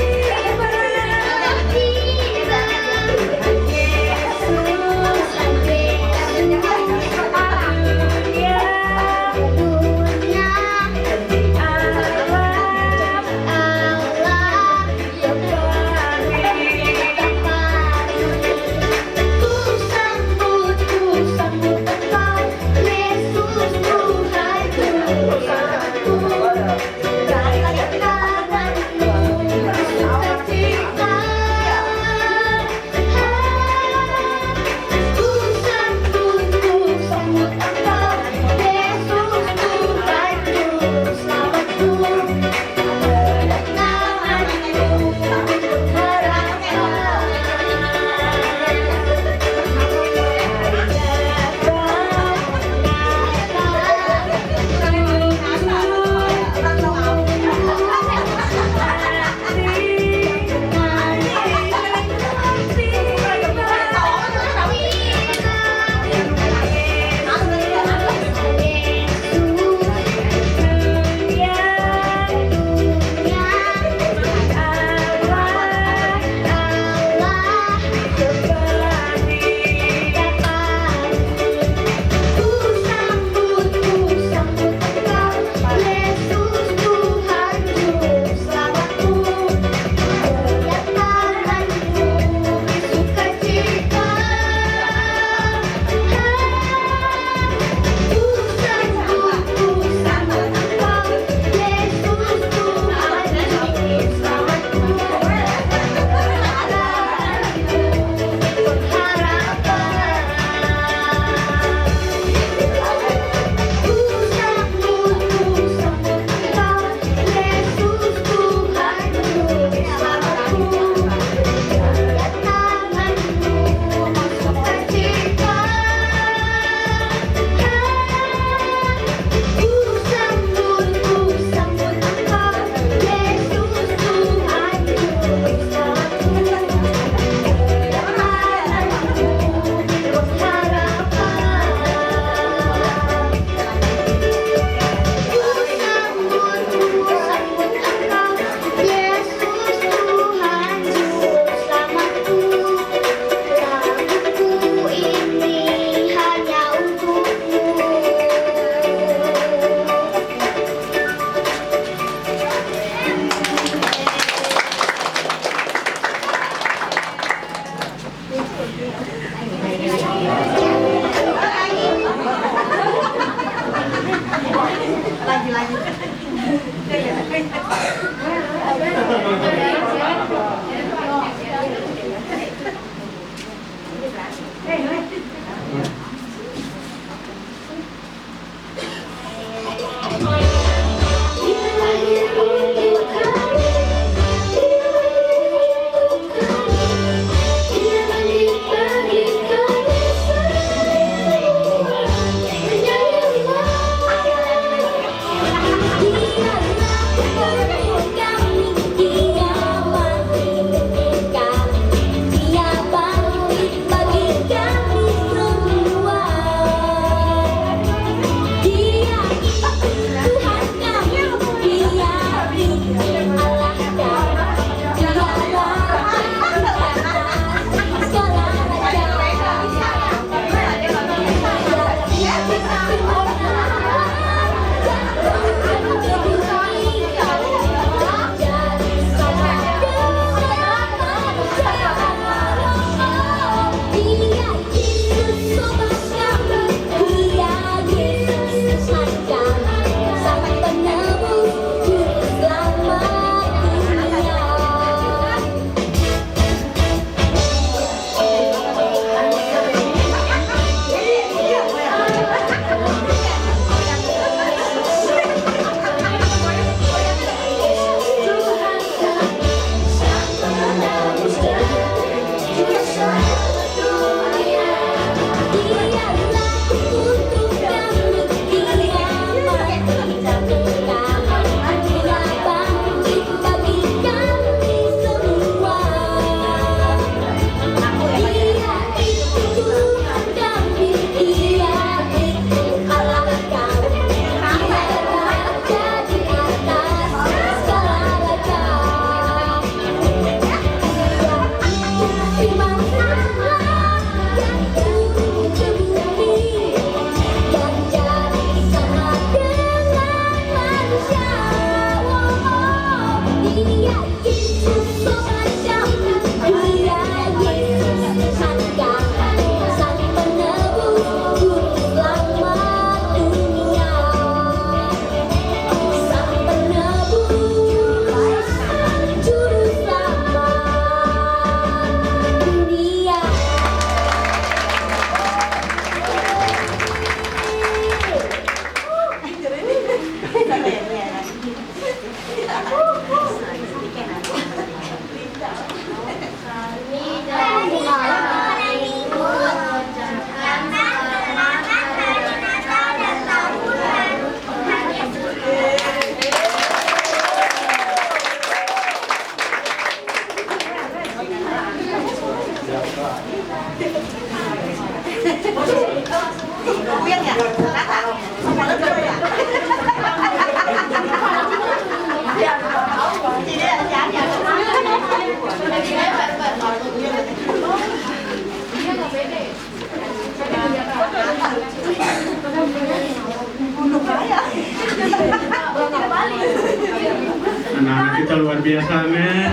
bisa luar biasa, amin.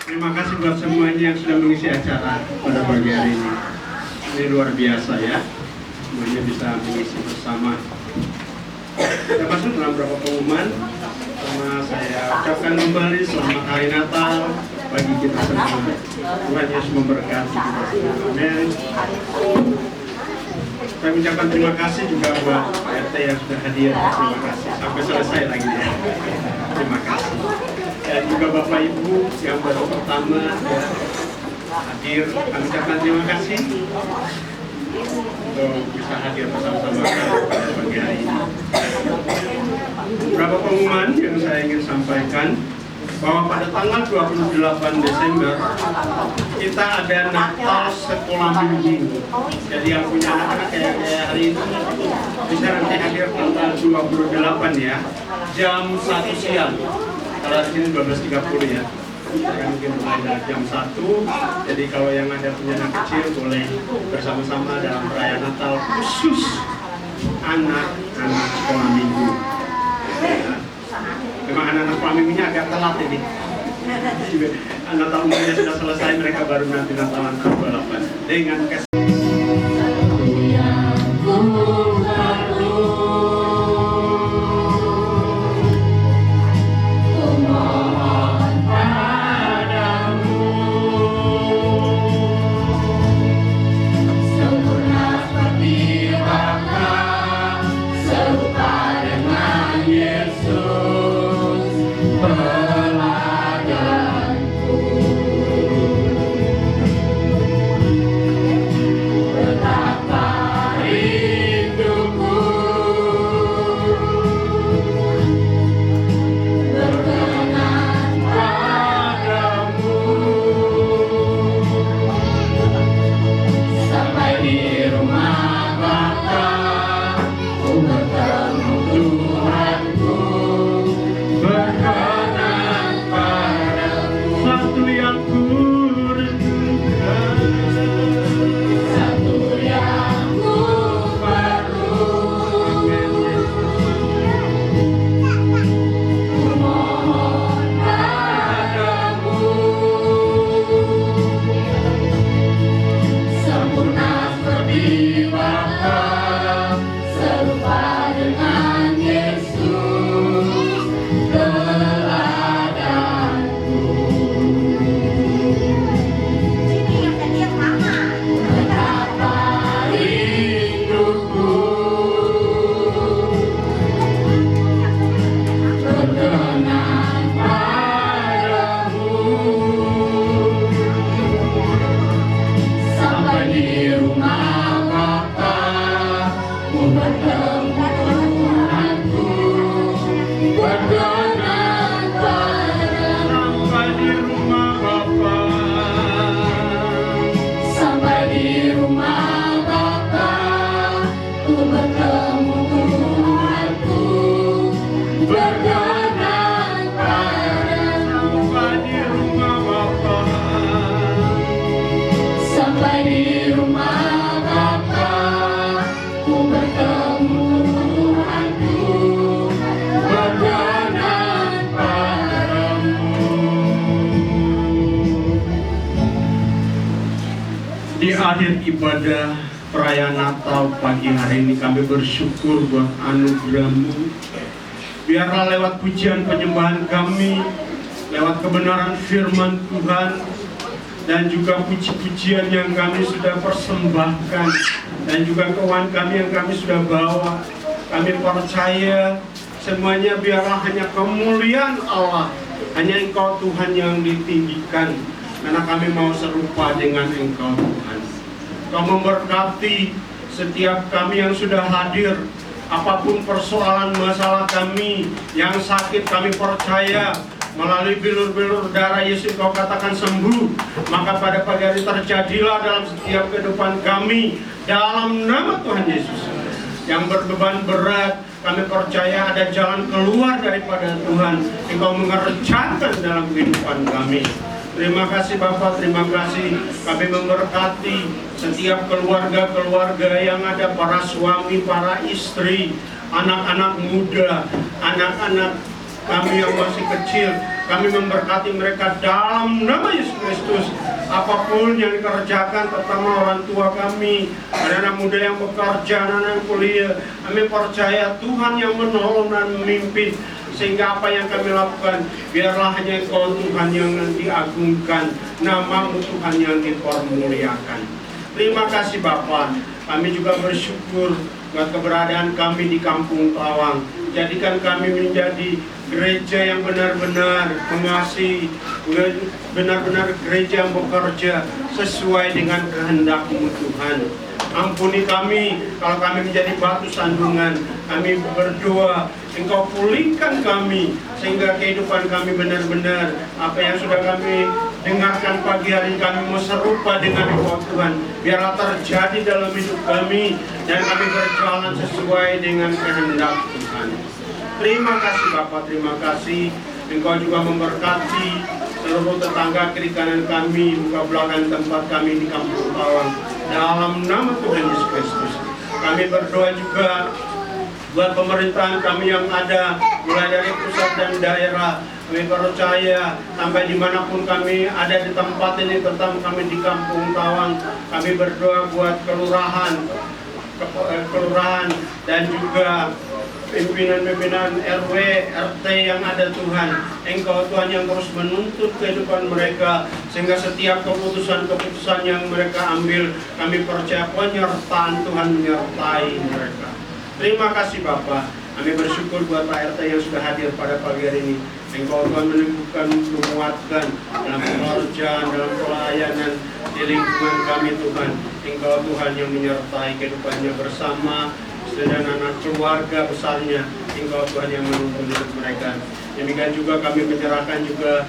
Terima kasih buat semuanya yang sudah mengisi acara pada pagi hari ini. Ini luar biasa ya, semuanya bisa mengisi bersama. Kita masuk dalam beberapa pengumuman. Pertama saya ucapkan kembali selamat hari Natal bagi kita semua. Tuhan Yesus memberkati kita semua. Amin. Saya ucapkan terima kasih juga buat Pak RT yang sudah hadir. Terima kasih. Sampai selesai lagi ya. Terima kasih. Dan juga Bapak Ibu yang baru pertama ya, hadir. Kami ucapkan terima kasih untuk bisa hadir bersama-sama pada pagi hari ini. Beberapa pengumuman yang saya ingin sampaikan, bahwa pada tanggal 28 Desember kita ada Natal sekolah minggu. Jadi yang punya anak-anak kayak hari ini bisa nanti hadir tanggal 28 ya, jam 1 siang. Kalau di sini 12.30 ya. Saya mungkin mulai dari jam 1. Jadi kalau yang ada punya anak kecil boleh bersama-sama dalam perayaan Natal khusus anak-anak sekolah minggu. Ya. Memang anak-anak sekolah minggunya agak telat ini. Natal umumnya sudah selesai, mereka baru nanti Natalan tanggal 28 dengan di akhir ibadah perayaan Natal pagi hari ini kami bersyukur buat anugerah-Mu. Biarlah lewat pujian penyembahan kami, lewat kebenaran firman Tuhan, dan juga puji-pujian yang kami sudah persembahkan, dan juga keuangan kami yang kami sudah bawa, kami percaya semuanya biarlah hanya kemuliaan Allah, hanya Engkau Tuhan yang ditinggikan. Karena kami mau serupa dengan Engkau Tuhan. Kau memberkati setiap kami yang sudah hadir. Apapun persoalan masalah kami, yang sakit kami percaya melalui bilur-bilur darah Yesus Kau katakan sembuh. Maka pada pagi hari terjadilah dalam setiap kehidupan kami dalam nama Tuhan Yesus. Yang berbeban berat, kami percaya ada jalan keluar daripada Tuhan. Engkau mengerjakan dalam kehidupan kami. Terima kasih Bapak, terima kasih. Kami memberkati setiap keluarga-keluarga yang ada, para suami, para istri, anak-anak muda, anak-anak kami yang masih kecil, kami memberkati mereka dalam nama Yesus Kristus. Apapun yang dikerjakan, terutama orang tua kami, anak-anak muda yang bekerja, anak-anak yang kuliah, kami percaya Tuhan yang menolong dan memimpin, sehingga apa yang kami lakukan, biarlah hanya Engkau Tuhan yang diagungkan, nama-Mu Tuhan yang dipermuliakan. Terima kasih Bapa. Kami juga bersyukur buat keberadaan kami di Kampung Tawang. Jadikan kami menjadi gereja yang benar-benar mengasihi, benar-benar gereja yang bekerja sesuai dengan kehendak-Mu Tuhan. Ampuni kami kalau kami menjadi batu sandungan. Kami berdoa Engkau pulihkan kami, sehingga kehidupan kami benar-benar apa yang sudah kami dengarkan pagi hari ini, kami mau serupa dengan Engkau Tuhan. Biarlah terjadi dalam hidup kami, dan kami berjalan sesuai dengan kehendak Tuhan. Terima kasih Bapak, terima kasih. Engkau juga memberkati seluruh tetangga kiri kanan kami, muka belakang tempat kami di Kampung Tawang. Dalam nama Tuhan Yesus Kristus, kami berdoa juga buat pemerintahan kami yang ada, mulai dari pusat dan daerah. Kami percaya sampai dimanapun kami ada di tempat ini, terutama kami di Kampung Tawang, kami berdoa buat kelurahan dan juga pimpinan-pimpinan RW, RT yang ada Tuhan. Engkau Tuhan yang terus menuntut kehidupan mereka, sehingga setiap keputusan-keputusan yang mereka ambil, kami percaya penyertaan Tuhan menyertai mereka. Terima kasih Bapak. Kami bersyukur buat Pak RT yang sudah hadir pada pagi hari ini. Engkau Tuhan meneguhkan, menguatkan dalam pekerjaan, dalam pelayanan di lingkungan kami Tuhan. Engkau Tuhan yang menyertai kehidupannya bersama dan anak keluarga besarnya. Engkau Tuhan yang menuntun hidup mereka. Demikian juga kami menyerahkan juga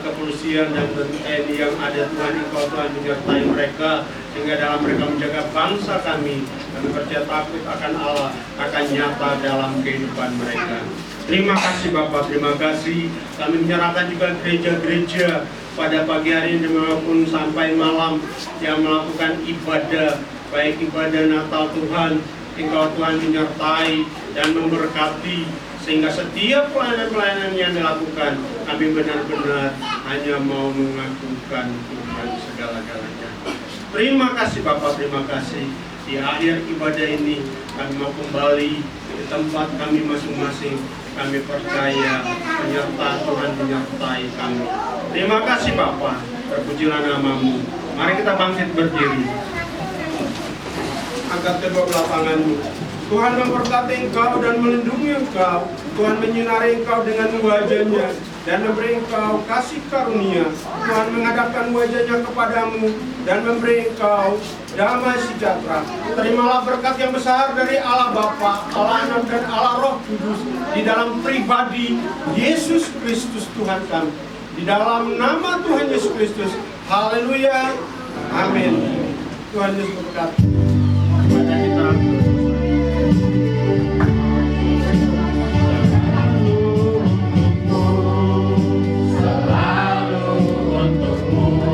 kepolisian dan TNI yang ada Tuhan. Engkau Tuhan menyertai mereka, sehingga dalam mereka menjaga bangsa kami. Kami percaya takut akan Allah akan nyata dalam kehidupan mereka. Terima kasih Bapak, terima kasih. Kami menyerahkan juga gereja-gereja pada pagi hari ini maupun sampai malam yang melakukan ibadah, baik ibadah Natal Tuhan. Engkau Tuhan menyertai dan memberkati, sehingga setiap pelayanan-pelayanan yang dilakukan, kami benar-benar hanya mau mengagungkan Tuhan segala-galanya. Terima kasih Bapak, terima kasih. Di akhir ibadah ini, kami mau kembali ke tempat kami masing-masing. Kami percaya penyertaan Tuhan menyertai kami. Terima kasih Bapak, terpujilah nama-Mu. Mari kita bangkit berdiri. Angkat kedua belah tanganmu. Tuhan memberkati engkau dan melindungi engkau. Tuhan menyinari engkau dengan wajah-Nya dan memberi engkau kasih karunia. Tuhan menghadapkan wajah-Nya kepadamu dan memberi engkau damai sejahtera. Terimalah berkat yang besar dari Allah Bapa, Allah Anak dan Allah Roh Kudus di dalam pribadi Yesus Kristus Tuhan kami. Di dalam nama Tuhan Yesus Kristus. Haleluya. Amin. Tuhan Yesus berkati. Selalu untukmu.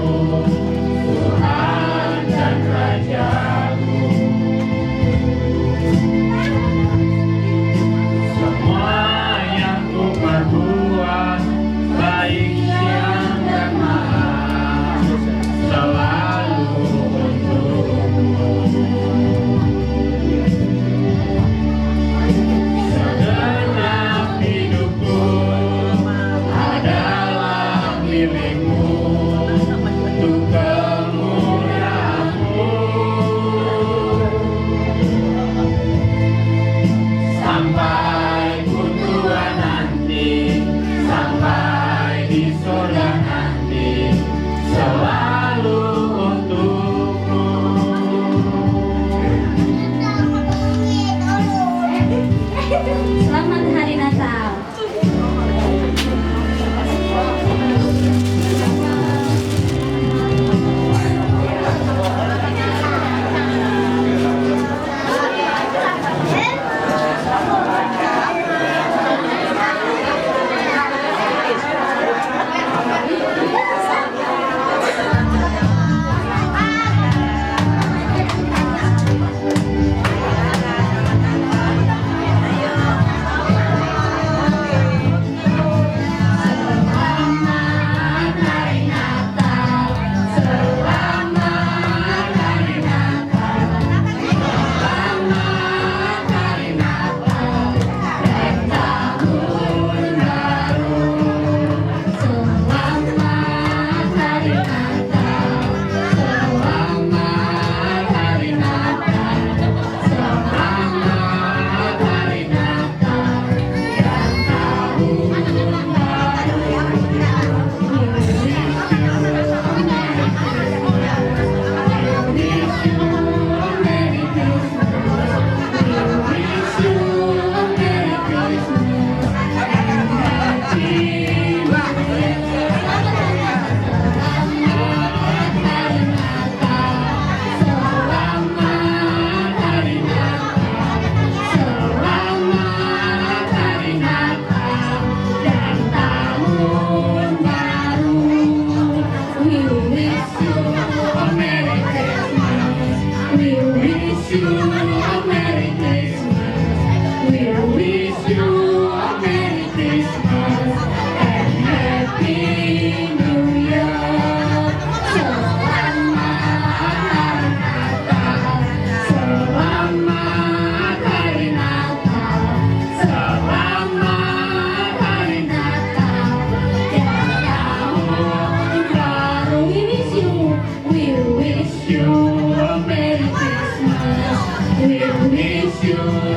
a Merry Christmas. We wish you